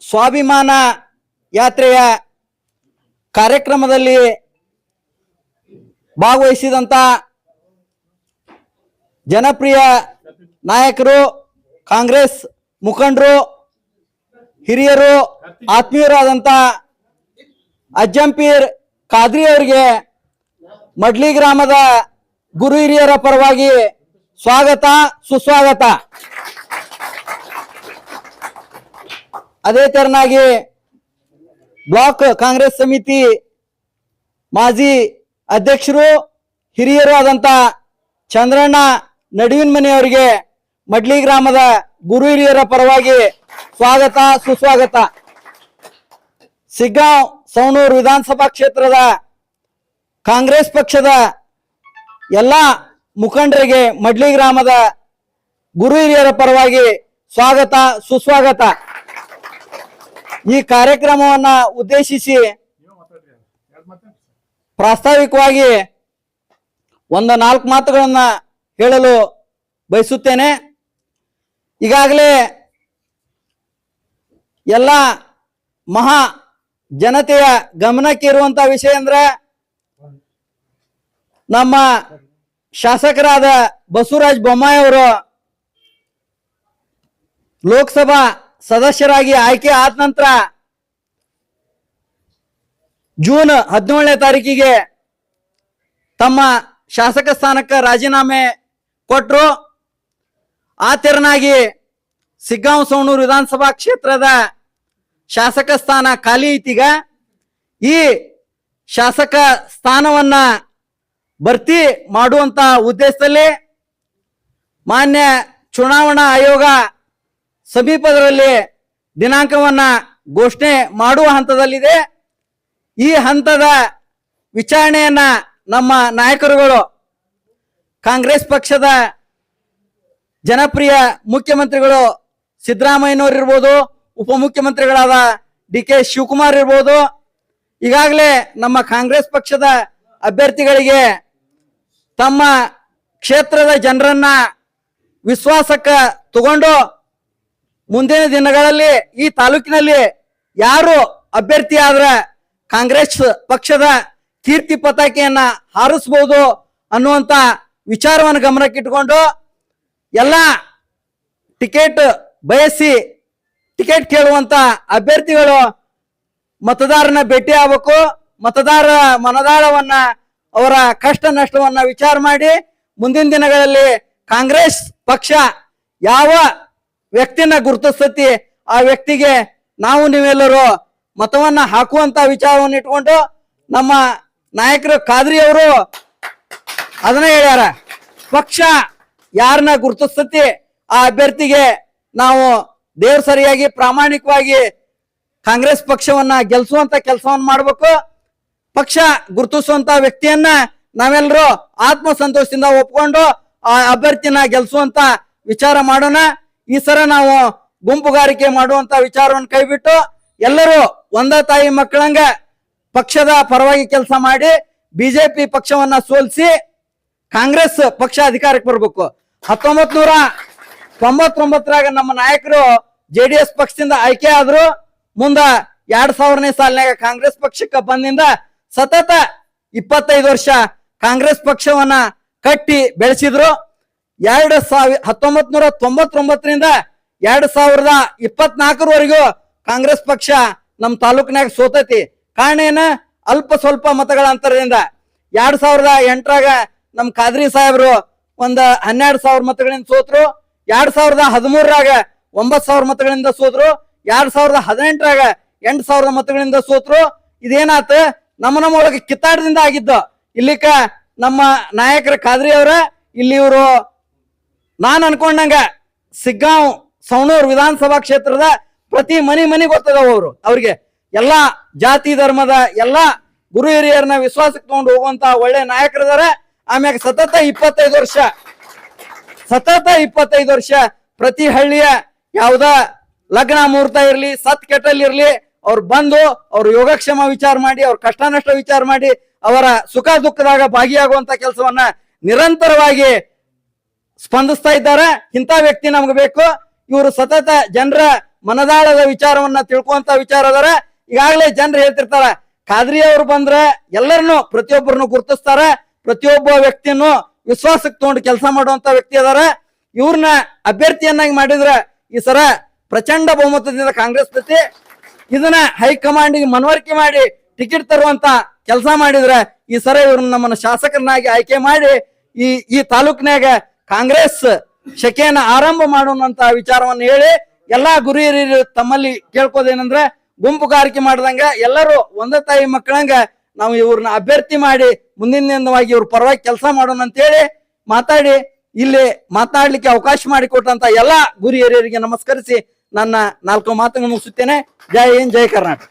ಸ್ವಾಭಿಮಾನ ಯಾತ್ರೆಯ ಕಾರ್ಯಕ್ರಮದಲ್ಲಿ ಭಾಗವಹಿಸಿದಂತ ಜನಪ್ರಿಯ ನಾಯಕರು, ಕಾಂಗ್ರೆಸ್ ಮುಖಂಡರು, ಹಿರಿಯರು, ಆತ್ಮೀಯರಾದಂತ ಅಜ್ಜಂಪೀರ್ ಖಾದ್ರಿ ಅವರಿಗೆ ಮಡ್ಲಿ ಗ್ರಾಮದ ಗುರು ಹಿರಿಯರ ಪರವಾಗಿ ಸ್ವಾಗತ ಸುಸ್ವಾಗತ. ಅದೇ ತರನಾಗಿ ಬ್ಲಾಕ್ ಕಾಂಗ್ರೆಸ್ ಸಮಿತಿ ಮಾಜಿ ಅಧ್ಯಕ್ಷರು, ಹಿರಿಯರು ಆದಂತ ಚಂದ್ರಣ್ಣ ನಡುವಿನ ಮನೆ ಅವರಿಗೆ ಮಡ್ಲಿ ಗ್ರಾಮದ ಗುರು ಹಿರಿಯರ ಪರವಾಗಿ ಸ್ವಾಗತ ಸುಸ್ವಾಗತ. ಸಿಗ್ಗಾಂವ್ ಸವಣೂರು ವಿಧಾನಸಭಾ ಕ್ಷೇತ್ರದ ಕಾಂಗ್ರೆಸ್ ಪಕ್ಷದ ಎಲ್ಲ ಮುಖಂಡರಿಗೆ ಮಡ್ಲಿ ಗ್ರಾಮದ ಗುರು ಹಿರಿಯರ ಪರವಾಗಿ ಸ್ವಾಗತ ಸುಸ್ವಾಗತ. ಈ ಕಾರ್ಯಕ್ರಮವನ್ನ ಉದ್ದೇಶಿಸಿ ಪ್ರಾಸ್ತಾವಿಕವಾಗಿ ಒಂದು 4 ಮಾತುಗಳನ್ನ ಹೇಳಲು ಬಯಸುತ್ತೇನೆ. ಈಗಾಗಲೇ ಎಲ್ಲ ಮಹಾ ಜನತೆಯ ಗಮನಕ್ಕೆ ಇರುವಂತಹ ವಿಷಯ ಅಂದ್ರೆ ನಮ್ಮ ಶಾಸಕರಾದ ಬಸವರಾಜ ಬೊಮ್ಮಾಯಿ ಅವರು ಲೋಕಸಭಾ ಸದಸ್ಯರಾಗಿ ಆಯ್ಕೆ ಆದ ನಂತರ ಜೂನ್ 17ನೇ ತಾರೀಕಿಗೆ ತಮ್ಮ ಶಾಸಕ ಸ್ಥಾನಕ್ಕೆ ರಾಜೀನಾಮೆ ಕೊಟ್ಟರು. ಆ ತೆರನಾಗಿ ಸಿಗ್ಗಾಂವ್ ಸವಣೂರು ವಿಧಾನಸಭಾ ಕ್ಷೇತ್ರದ ಶಾಸಕ ಸ್ಥಾನ ಖಾಲಿ ಐತೀಗ. ಈ ಶಾಸಕ ಸ್ಥಾನವನ್ನ ಭರ್ತಿ ಮಾಡುವಂತ ಉದ್ದೇಶದಲ್ಲಿ ಮಾನ್ಯ ಚುನಾವಣಾ ಆಯೋಗ ಸಮೀಪದಲ್ಲಿ ದಿನಾಂಕವನ್ನ ಘೋಷಣೆ ಮಾಡುವ ಹಂತದಲ್ಲಿದೆ. ಈ ಹಂತದ ವಿಚಾರಣೆಯನ್ನ ನಮ್ಮ ನಾಯಕರುಗಳು, ಕಾಂಗ್ರೆಸ್ ಪಕ್ಷದ ಜನಪ್ರಿಯ ಮುಖ್ಯಮಂತ್ರಿಗಳು ಸಿದ್ದರಾಮಯ್ಯನವರು ಇರ್ಬೋದು, ಉಪಮುಖ್ಯಮಂತ್ರಿಗಳಾದ ಡಿ.ಕೆ. ಶಿವಕುಮಾರ್ ಇರ್ಬೋದು, ಈಗಾಗಲೇ ನಮ್ಮ ಕಾಂಗ್ರೆಸ್ ಪಕ್ಷದ ಅಭ್ಯರ್ಥಿಗಳಿಗೆ ತಮ್ಮ ಕ್ಷೇತ್ರದ ಜನರನ್ನ ವಿಶ್ವಾಸಕ್ಕೆ ತಗೊಂಡು ಮುಂದಿನ ದಿನಗಳಲ್ಲಿ ಈ ತಾಲೂಕಿನಲ್ಲಿ ಯಾರು ಅಭ್ಯರ್ಥಿ ಆದ್ರೆ ಕಾಂಗ್ರೆಸ್ ಪಕ್ಷದ ಕೀರ್ತಿ ಪತಾಕೆಯನ್ನ ಹಾರಿಸಬಹುದು ಅನ್ನುವಂತ ವಿಚಾರವನ್ನು ಗಮನಕ್ಕಿಟ್ಟುಕೊಂಡು ಎಲ್ಲ ಟಿಕೆಟ್ ಬಯಸಿ ಟಿಕೆಟ್ ಕೇಳುವಂತ ಅಭ್ಯರ್ಥಿಗಳು ಮತದಾರನ ಭೇಟಿ ಆಗಬೇಕು. ಮತದಾರ ಮನದಾಳವನ್ನ, ಅವರ ಕಷ್ಟ ನಷ್ಟವನ್ನ ವಿಚಾರ ಮಾಡಿ ಮುಂದಿನ ದಿನಗಳಲ್ಲಿ ಕಾಂಗ್ರೆಸ್ ಪಕ್ಷ ಯಾವ ವ್ಯಕ್ತಿನ ಗುರುತಿಸ್ತತಿ ಆ ವ್ಯಕ್ತಿಗೆ ನಾವು ನೀವೆಲ್ಲರೂ ಮತವನ್ನ ಹಾಕುವಂತ ವಿಚಾರವನ್ನು ಇಟ್ಕೊಂಡು ನಮ್ಮ ನಾಯಕರು ಖಾದ್ರಿ ಅವರು ಅದನ್ನ ಹೇಳ್ಯಾರ. ಪಕ್ಷ ಯಾರನ್ನ ಗುರುತಿಸ್ತತಿ ಆ ಅಭ್ಯರ್ಥಿಗೆ ನಾವು ದೇವ್ರ ಸರಿಯಾಗಿ ಪ್ರಾಮಾಣಿಕವಾಗಿ ಕಾಂಗ್ರೆಸ್ ಪಕ್ಷವನ್ನ ಗೆಲ್ಸುವಂತ ಕೆಲಸವನ್ನ ಮಾಡ್ಬೇಕು. ಪಕ್ಷ ಗುರುತಿಸುವಂತ ವ್ಯಕ್ತಿಯನ್ನ ನಾವೆಲ್ಲರೂ ಆತ್ಮ ಸಂತೋಷದಿಂದ ಒಪ್ಕೊಂಡು ಆ ಅಭ್ಯರ್ಥಿನ ಗೆಲ್ಸುವಂತ ವಿಚಾರ ಮಾಡೋಣ. ಈ ಸರ ನಾವು ಗುಂಪುಗಾರಿಕೆ ಮಾಡುವಂತ ವಿಚಾರವನ್ನು ಕೈಬಿಟ್ಟು ಎಲ್ಲರೂ ಒಂದ ತಾಯಿ ಮಕ್ಕಳಂಗ ಪಕ್ಷದ ಪರವಾಗಿ ಕೆಲಸ ಮಾಡಿ ಬಿಜೆಪಿ ಪಕ್ಷವನ್ನ ಸೋಲಿಸಿ ಕಾಂಗ್ರೆಸ್ ಪಕ್ಷ ಅಧಿಕಾರಕ್ಕೆ ಬರ್ಬೇಕು. 1999ರಾಗ ನಮ್ಮ ನಾಯಕರು JDS ಪಕ್ಷದಿಂದ ಆಯ್ಕೆ ಆದ್ರು. ಮುಂದ 2000ನೇ ಸಾಲಿನಾಗ ಕಾಂಗ್ರೆಸ್ ಪಕ್ಷಕ್ಕೆ ಬಂದಿಂದ ಸತತ 25 ವರ್ಷ ಕಾಂಗ್ರೆಸ್ ಪಕ್ಷವನ್ನ ಕಟ್ಟಿ ಬೆಳೆಸಿದ್ರು. 1999ರಿಂದ 2024ವರೆಗೂ ಕಾಂಗ್ರೆಸ್ ಪಕ್ಷ ನಮ್ಮ ತಾಲೂಕಿನಾಗ ಸೋತೈತಿ. ಕಾರಣ ಏನ? ಅಲ್ಪ ಸ್ವಲ್ಪ ಮತಗಳ ಅಂತರದಿಂದ. 2008ರಾಗ ನಮ್ ಖಾದ್ರಿ ಸಾಹೇಬರು ಒಂದ್ 12,000 ಮತಗಳಿಂದ ಸೋತ್ರು. 2013ರಾಗ 9,000 ಮತಗಳಿಂದ ಸೋತ್ರು. 2018ರಾಗ 8,000 ಮತಗಳಿಂದ ಸೋತ್ರು. ಇದೇನಾತ? ನಮ್ಮ ಒಳಗೆ ಕಿತ್ತಾಟದಿಂದ ಆಗಿದ್ದು. ಇಲ್ಲಿಕ ನಮ್ಮ ನಾಯಕರ ಖಾದ್ರಿ ಅವರ ಇಲ್ಲಿ ಇವರು ನಾನು ಅನ್ಕೊಂಡಂಗ ಸಿಗ್ಗಾಂವ್ ಸವಣೂರು ವಿಧಾನಸಭಾ ಕ್ಷೇತ್ರದ ಪ್ರತಿ ಮನಿ ಗೊತ್ತದವ. ಅವ್ರಿಗೆ ಎಲ್ಲಾ ಜಾತಿ ಧರ್ಮದ ಎಲ್ಲಾ ಗುರು ಹಿರಿಯರನ್ನ ವಿಶ್ವಾಸಕ್ಕೆ ತಗೊಂಡು ಹೋಗುವಂತ ಒಳ್ಳೆ ನಾಯಕರಿದಾರ. ಆಮ್ಯಾಗ ಸತತ 25 ವರ್ಷ ಪ್ರತಿ ಹಳ್ಳಿಯ ಯಾವ್ದ ಲಗ್ನ ಮುಹೂರ್ತ ಇರ್ಲಿ, ಸತ್ ಕೆಟ್ಟಲ್ಲಿರ್ಲಿ, ಅವ್ರು ಬಂದು ಅವ್ರ ಯೋಗಕ್ಷೇಮ ವಿಚಾರ ಮಾಡಿ, ಅವ್ರ ಕಷ್ಟ ನಷ್ಟ ವಿಚಾರ ಮಾಡಿ, ಅವರ ಸುಖ ದುಃಖದಾಗ ಭಾಗಿಯಾಗುವಂತ ಕೆಲಸವನ್ನ ನಿರಂತರವಾಗಿ ಸ್ಪಂದಿಸ್ತಾ ಇದ್ದಾರೆ. ಇಂಥ ವ್ಯಕ್ತಿ ನಮ್ಗೆ ಬೇಕು. ಇವರು ಸತತ ಜನರ ಮನದಾಳದ ವಿಚಾರವನ್ನ ತಿಳ್ಕೊಂತ ವಿಚಾರ ಅದಾರ. ಈಗಾಗಲೇ ಜನರು ಹೇಳ್ತಿರ್ತಾರ, ಖಾದ್ರಿ ಅವ್ರು ಬಂದ್ರ ಎಲ್ಲರನ್ನು ಪ್ರತಿಯೊಬ್ಬರನ್ನು ಗುರುತಿಸ್ತಾರ, ಪ್ರತಿಯೊಬ್ಬ ವ್ಯಕ್ತಿಯನ್ನು ವಿಶ್ವಾಸಕ್ಕೆ ತಗೊಂಡು ಕೆಲಸ ಮಾಡುವಂತ ವ್ಯಕ್ತಿ ಅದಾರ. ಇವ್ರನ್ನ ಅಭ್ಯರ್ಥಿಯನ್ನಾಗಿ ಮಾಡಿದ್ರ ಈ ಸರ ಪ್ರಚಂಡ ಬಹುಮತದಿಂದ ಕಾಂಗ್ರೆಸ್ ಜೊತೆ ಇದನ್ನ ಹೈಕಮಾಂಡ್ಗೆ ಮನವರಿಕೆ ಮಾಡಿ ಟಿಕೆಟ್ ತರುವಂತ ಕೆಲಸ ಮಾಡಿದ್ರೆ ಈ ಸರ ಇವ್ರನ್ನ ನಮ್ಮನ್ನ ಶಾಸಕರನ್ನಾಗಿ ಆಯ್ಕೆ ಮಾಡಿ ಈ ತಾಲೂಕಿನಾಗ ಕಾಂಗ್ರೆಸ್ ಶಕೆಯನ್ನ ಆರಂಭ ಮಾಡೋಣಂತ ವಿಚಾರವನ್ನು ಹೇಳಿ ಎಲ್ಲಾ ಗುರು ಹಿರಿಯರು ತಮ್ಮಲ್ಲಿ ಕೇಳ್ಕೋದೇನಂದ್ರೆ ಗುಂಪುಗಾರಿಕೆ ಮಾಡ್ದಂಗ ಎಲ್ಲರೂ ಒಂದೇ ತಾಯಿ ಮಕ್ಕಳಂಗ ನಾವು ಇವ್ರನ್ನ ಅಭ್ಯರ್ಥಿ ಮಾಡಿ ಮುಂದಿನ ದಿನವಾಗಿ ಇವ್ರ ಪರವಾಗಿ ಕೆಲಸ ಮಾಡೋಣ ಅಂತ ಹೇಳಿ ಮಾತಾಡಿ ಇಲ್ಲಿ ಮಾತನಾಡ್ಲಿಕ್ಕೆ ಅವಕಾಶ ಮಾಡಿಕೊಟ್ಟಂತ ಎಲ್ಲಾ ಗುರು ಹಿರಿಯರಿಗೆ ನಮಸ್ಕರಿಸಿ ನನ್ನ 4 ಮಾತುಗಳನ್ನು ಮುಗಿಸುತ್ತೇನೆ. ಜೈ ಹಿಂದ್, ಜೈ ಕರ್ನಾಟಕ.